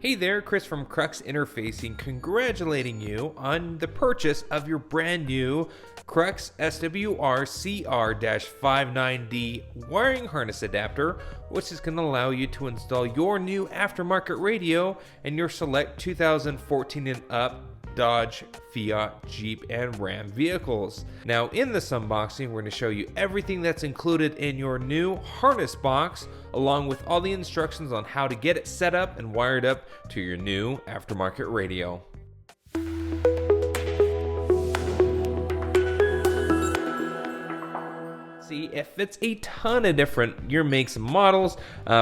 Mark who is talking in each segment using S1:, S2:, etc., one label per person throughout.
S1: Hey there, Chris from Crux Interfacing, congratulating you on the purchase of your brand new Crux SWRCR-59D wiring harness adapter, which is going to allow you to install your new aftermarket radio in your select 2014 and up Dodge, Fiat, Jeep, and Ram vehicles. Now in this unboxing, we're going to show you everything that's included in your new harness box, along with all the instructions on how to get it set up and wired up to your new aftermarket radio. See, it fits a ton of different year makes and models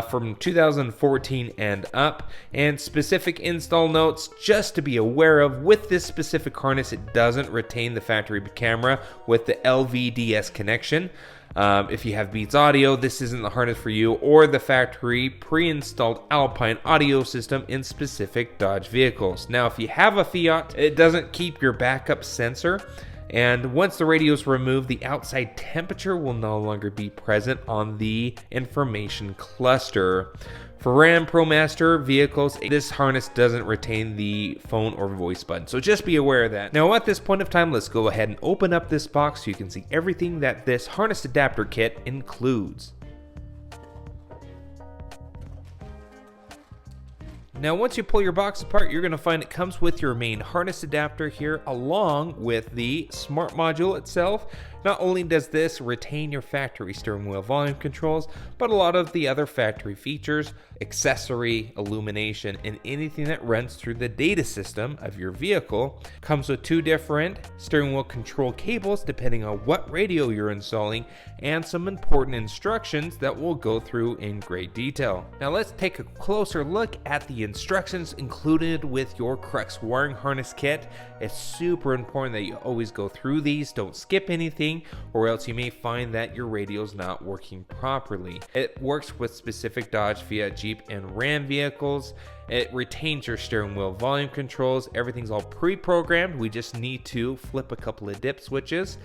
S1: from 2014 and up, and specific install notes just to be aware of. With this specific harness, it doesn't retain the factory camera with the LVDS connection. If you have Beats Audio, this isn't the harness for you, or the factory pre-installed Alpine audio system in specific Dodge vehicles. Now, if you have a Fiat, it doesn't keep your backup sensor. And once the radio is removed, the outside temperature will no longer be present on the information cluster. For Ram ProMaster vehicles, this harness doesn't retain the phone or voice button, so just be aware of that. Now at this point of time, let's go ahead and open up this box so you can see everything that this harness adapter kit includes. Now once you pull your box apart, you're going to find it comes with your main harness adapter here, along with the smart module itself. Not only does this retain your factory steering wheel volume controls, but a lot of the other factory features, accessory, illumination, and anything that runs through the data system of your vehicle. Comes with two different steering wheel control cables depending on what radio you're installing, and some important instructions that we'll go through in great detail. Now let's take a closer look at the instructions included with your Crux wiring harness kit. It's super important that you always go through these, don't skip anything, or else you may find that your radio's not working properly. It works with specific Dodge, Fiat, Jeep, and Ram vehicles. It retains your steering wheel volume controls. Everything's all pre-programmed. We just need to flip a couple of dip switches.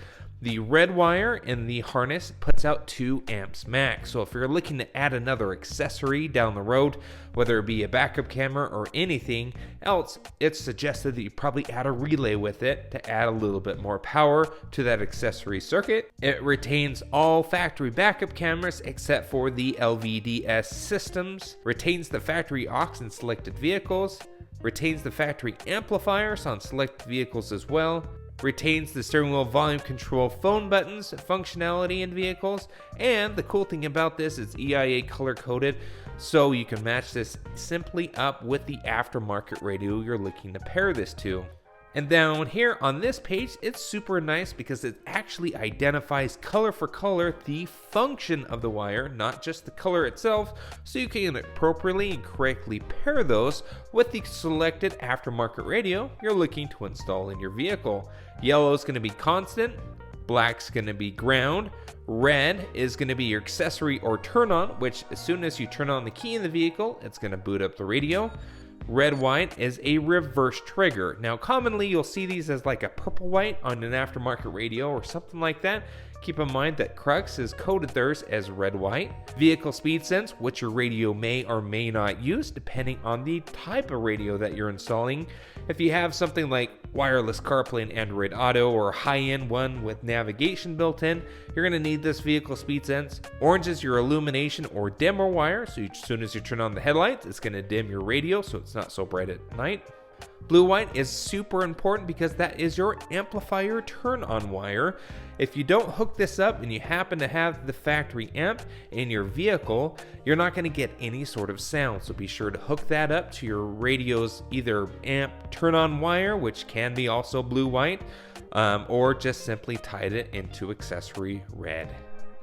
S1: The red wire in the harness puts out 2 amps max. So if you're looking to add another accessory down the road, whether it be a backup camera or anything else, it's suggested that you probably add a relay with it to add a little bit more power to that accessory circuit. It retains all factory backup cameras except for the LVDS systems, retains the factory aux in selected vehicles, retains the factory amplifiers on select vehicles as well, retains the steering wheel volume control phone buttons functionality in vehicles, and the cool thing about this is EIA color coded, so you can match this simply up with the aftermarket radio you're looking to pair this to. And down here on this page, it's super nice because it actually identifies color for color the function of the wire, not just the color itself, so you can appropriately and correctly pair those with the selected aftermarket radio you're looking to install in your vehicle. Yellow is going to be constant, black's going to be ground, red is going to be your accessory or turn on, which as soon as you turn on the key in the vehicle, it's going to boot up the radio. Red white is a reverse trigger. Now commonly you'll see these as like a purple white on an aftermarket radio or something like that. Keep in mind that Crux has coded theirs as red white. Vehicle speed sense, which your radio may or may not use depending on the type of radio that you're installing. If you have something like wireless CarPlay and Android Auto, or a high-end one with navigation built in, you're going to need this vehicle speed sense. Orange is your illumination or dimmer wire, so as soon as you turn on the headlights, it's going to dim your radio so it's not so bright at night. Blue white is super important because that is your amplifier turn on wire. If you don't hook this up and you happen to have the factory amp in your vehicle, you're not going to get any sort of sound. So be sure to hook that up to your radio's either amp turn on wire, which can be also blue white, or just simply tied it into accessory red.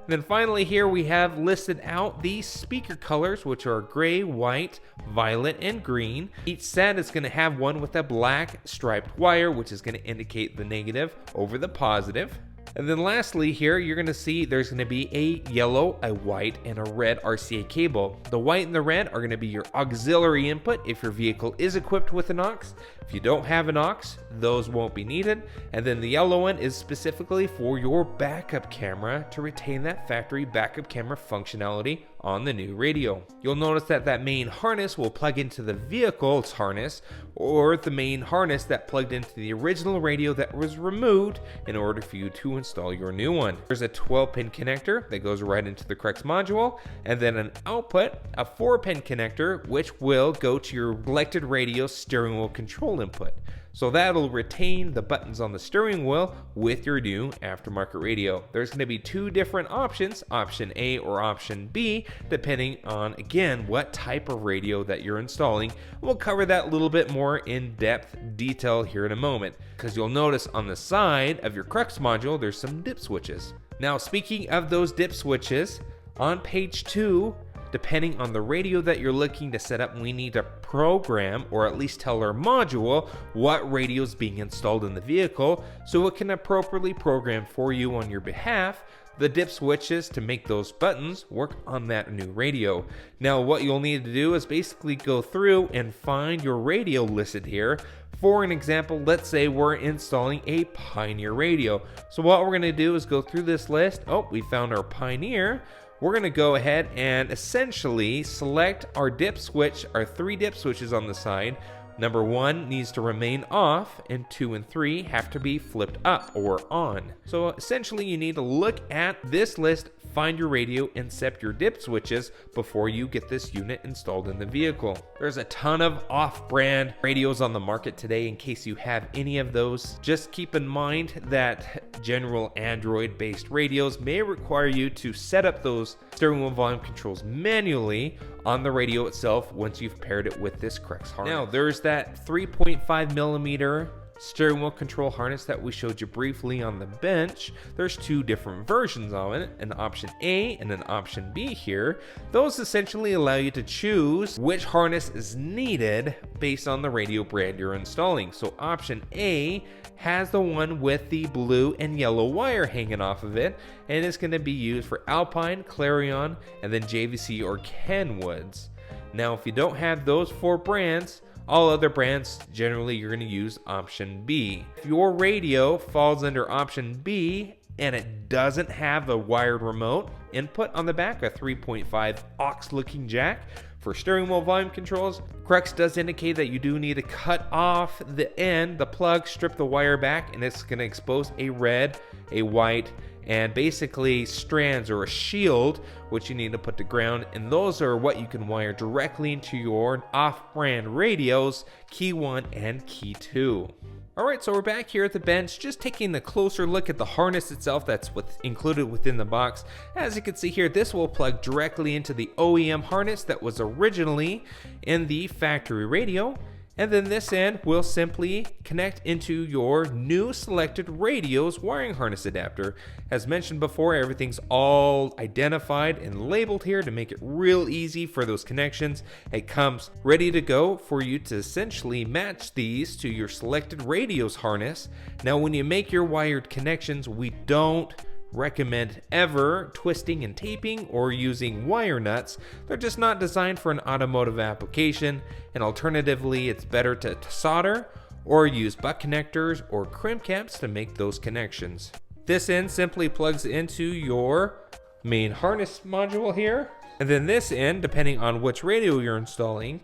S1: Then finally here we have listed out the speaker colors, which are gray, white, violet, and green. Each set is going to have one with a black striped wire, which is going to indicate the negative over the positive. And then lastly here, you're going to see there's going to be a yellow, a white, and a red RCA cable. The white and the red are going to be your auxiliary input if your vehicle is equipped with an aux. If you don't have an aux, those won't be needed. And then the yellow one is specifically for your backup camera to retain that factory backup camera functionality on the new radio. You'll notice that that main harness will plug into the vehicle's harness, or the main harness that plugged into the original radio that was removed in order for you to install your new one. There's a 12-pin connector that goes right into the Crux module, and then an output, a 4-pin connector, which will go to your selected radio steering wheel control input. So that'll retain the buttons on the steering wheel with your new aftermarket radio. There's going to be two different options, option A or option B, depending on, again, what type of radio that you're installing. We'll cover that a little bit more in depth detail here in a moment, because you'll notice on the side of your Crux module, there's some dip switches. Now, speaking of those dip switches, on page 2, depending on the radio that you're looking to set up, we need to program, or at least tell our module, what radio is being installed in the vehicle so it can appropriately program for you on your behalf the dip switches to make those buttons work on that new radio. Now, what you'll need to do is basically go through and find your radio listed here. For an example, let's say we're installing a Pioneer radio. So what we're going to do is go through this list. Oh, we found our Pioneer. We're going to go ahead and essentially select our dip switch, our 3 dip switches on the side. Number 1 needs to remain off, and 2 and 3 have to be flipped up or on. So essentially you need to look at this list, find your radio, and set your dip switches before you get this unit installed in the vehicle. There's a ton of off-brand radios on the market today. In case you have any of those, just keep in mind that general Android-based radios may require you to set up those steering wheel volume controls manually on the radio itself once you've paired it with this Crux harness. Now, there's that 3.5 millimeter steering wheel control harness that we showed you briefly on the bench. There's 2 different versions of it, an option A and an option B here. Those essentially allow you to choose which harness is needed based on the radio brand you're installing. So option A has the one with the blue and yellow wire hanging off of it, and it's going to be used for Alpine, Clarion, and then JVC or Kenwoods. Now, if you don't have those 4 brands, all other brands, generally you're going to use option B. If your radio falls under option B and it doesn't have a wired remote input on the back, a 3.5 aux looking jack for steering wheel volume controls, Crux does indicate that you do need to cut off the end, the plug, strip the wire back, and it's going to expose a red, a white, and basically strands or a shield, which you need to put to ground, and those are what you can wire directly into your off-brand radios, key 1 and key 2. Alright, so we're back here at the bench, just taking a closer look at the harness itself that's included within the box. As you can see here, this will plug directly into the OEM harness that was originally in the factory radio. And then this end will simply connect into your new selected radio's wiring harness adapter. As mentioned before, everything's all identified and labeled here to make it real easy for those connections. It comes ready to go for you to essentially match these to your selected radio's harness. Now, when you make your wired connections, we don't recommend ever twisting and taping or using wire nuts. They're just not designed for an automotive application, and alternatively it's better to solder or use butt connectors or crimp caps to make those connections. This end simply plugs into your main harness module here, and then this end, depending on which radio you're installing,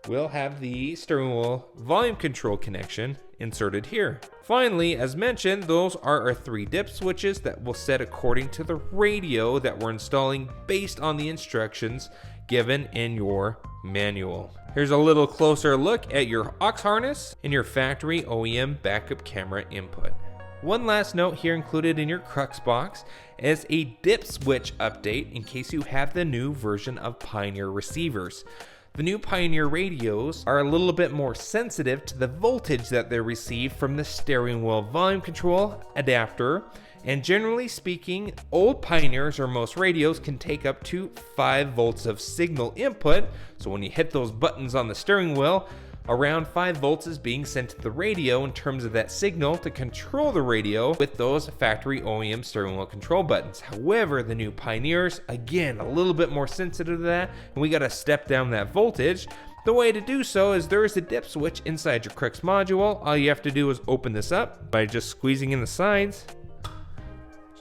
S1: will have the steering wheel volume control connection inserted here. Finally, as mentioned, those are our 3 dip switches that will set according to the radio that we're installing based on the instructions given in your manual. Here's a little closer look at your aux harness and your factory OEM backup camera input. One last note here included in your Crux box is a dip switch update in case you have the new version of Pioneer receivers. The new Pioneer radios are a little bit more sensitive to the voltage that they receive from the steering wheel volume control adapter, and generally speaking, old Pioneers or most radios can take up to 5 volts of signal input. So when you hit those buttons on the steering wheel, around 5 volts is being sent to the radio in terms of that signal to control the radio with those factory OEM steering wheel control buttons. However, the new Pioneers, again, a little bit more sensitive to that, and we got to step down that voltage. The way to do so is there is a dip switch inside your Crux module. All you have to do is open this up by just squeezing in the sides,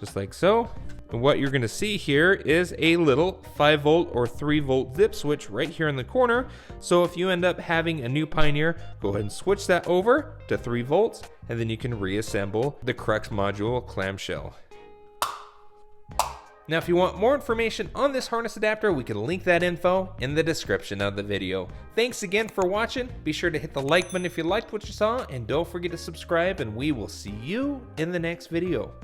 S1: just like so. And what you're going to see here is a little 5 volt or 3 volt zip switch right here in the corner. So if you end up having a new Pioneer, go ahead and switch that over to 3 volts, and then you can reassemble the Crux module clamshell. Now, if you want more information on this harness adapter, we can link that info in the description of the video. Thanks again for watching. Be sure to hit the like button if you liked what you saw, and don't forget to subscribe, and we will see you in the next video.